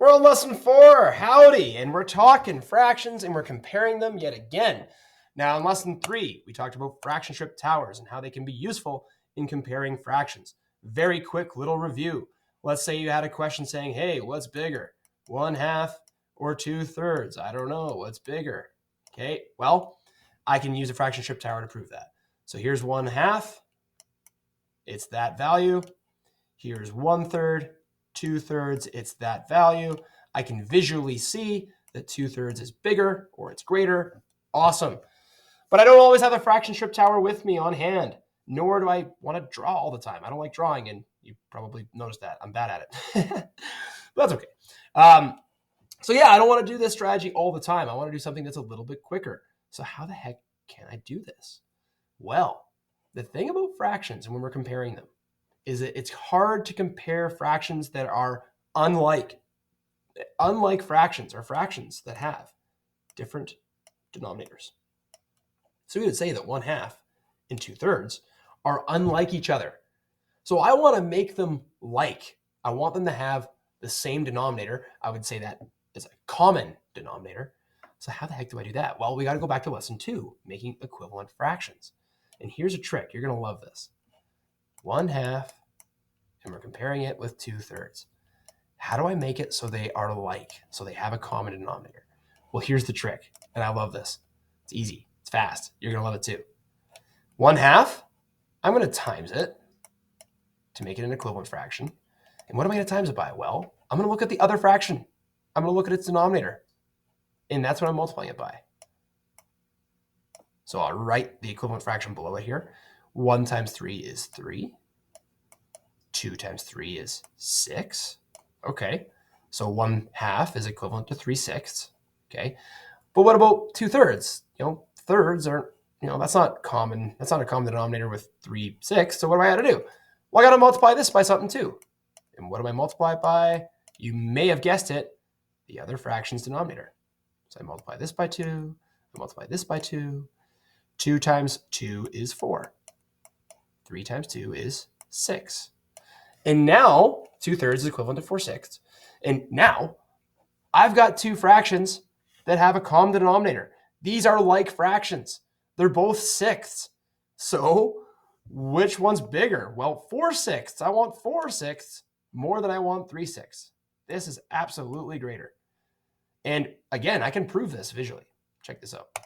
We're on lesson 4. Howdy. And we're talking fractions and we're comparing them yet again. Now, in lesson 3, we talked about fraction strip towers and how they can be useful in comparing fractions. Very quick little review. Let's say you had a question saying, hey, what's bigger, 1/2 or 2/3? I don't know. What's bigger? Okay, well, I can use a fraction strip tower to prove that. So here's 1/2. It's that value. Here's 1/3. 2/3, it's that value. I can visually see that 2/3 is bigger or it's greater. Awesome. But I don't always have a fraction strip tower with me on hand, nor do I want to draw all the time. I don't like drawing, and you probably noticed that. I'm bad at it. But that's okay. So yeah, I don't want to do this strategy all the time. I want to do something that's a little bit quicker. So how the heck can I do this? Well, the thing about fractions and when we're comparing them is that it's hard to compare fractions that are unlike fractions or fractions that have different denominators. So we would say that 1/2 and 2/3 are unlike each other. So I want to make them like. I want them to have the same denominator. I would say that is a common denominator. So how the heck do I do that? Well, we got to go back to lesson 2, making equivalent fractions. And here's a trick. You're going to love this. 1/2, and we're comparing it with 2/3. How do I make it so they are like, so they have a common denominator? Well, here's the trick, and I love this. It's easy. It's fast. You're going to love it too. 1/2, I'm going to times it to make it an equivalent fraction. And what am I going to times it by? Well, I'm going to look at the other fraction. I'm going to look at its denominator, and that's what I'm multiplying it by. So I'll write the equivalent fraction below it here. 1 times 3 is 3. 2 times 3 is 6. Okay, so 1/2 is equivalent to 3/6. Okay, but what about 2/3? Thirds aren't, that's not common. That's not a common denominator with 3/6. So what do I have to do? Well, I got to multiply this by something too. And what do I multiply it by? You may have guessed it, the other fraction's denominator. So I multiply this by 2. I multiply this by 2. 2 times 2 is 4. 3 times 2 is 6. And now 2/3 is equivalent to 4/6. And now I've got two fractions that have a common denominator. These are like fractions. They're both sixths. So which one's bigger? Well, 4/6. I want 4/6 more than I want 3/6. This is absolutely greater. And again, I can prove this visually. Check this out.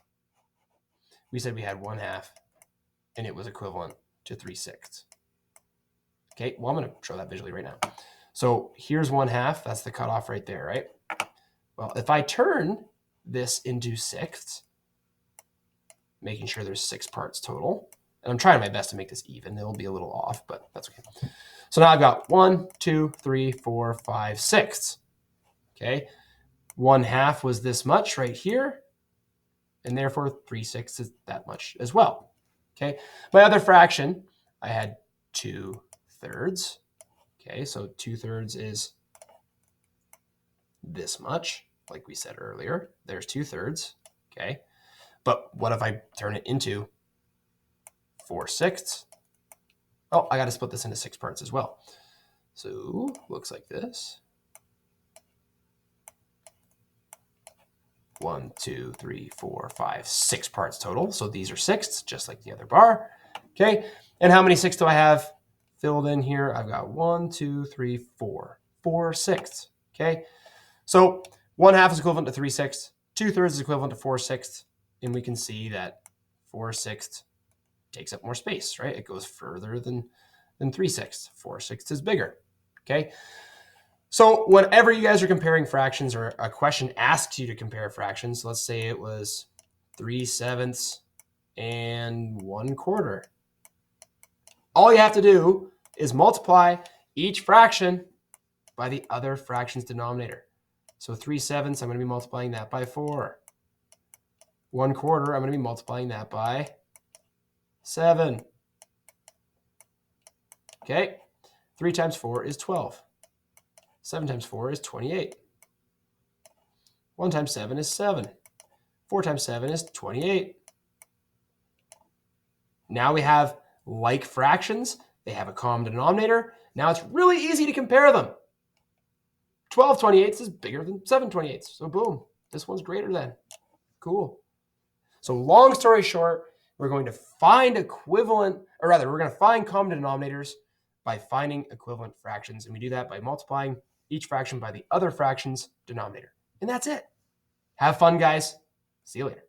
We said we had 1/2 and it was equivalent to 3/6. Okay, well, I'm going to show that visually right now. So here's 1/2. That's the cutoff right there, right? Well, if I turn this into sixths, making sure there's 6 parts total, and I'm trying my best to make this even. It'll be a little off, but that's okay. So now I've got 1, 2, 3, 4, 5, 6. Okay, 1/2 was this much right here, and therefore 3/6 is that much as well. Okay, my other fraction, I had 2/3. Okay, so 2/3 is this much, like we said earlier. There's 2/3. Okay, but what if I turn it into 4/6? Oh, I got to split this into 6 parts as well. So looks like this. 1, 2, 3, 4, 5, 6 parts total. So these are sixths, just like the other bar. Okay, and how many sixths do I have filled in here? I've got 1, 2, 3, 4. 4/6. Okay, so 1/2 is equivalent to 3/6. 2/3 is equivalent to 4/6. And we can see that 4/6 takes up more space, right? It goes further than 3/6. 4/6 is bigger. Okay. So whenever you guys are comparing fractions or a question asks you to compare fractions, let's say it was 3/7 and 1/4. All you have to do is multiply each fraction by the other fraction's denominator. So 3/7, I'm going to be multiplying that by 4. 1/4, I'm going to be multiplying that by 7. Okay, 3 times 4 is 12. 7 times 4 is 28. 1 times 7 is 7. 4 times 7 is 28. Now we have like fractions. They have a common denominator. Now it's really easy to compare them. 12/28 is bigger than 7/28. So boom, this one's greater than. Cool. So long story short, we're going to find equivalent, or rather, we're going to find common denominators by finding equivalent fractions. And we do that by multiplying each fraction by the other fraction's denominator. And that's it. Have fun, guys. See you later.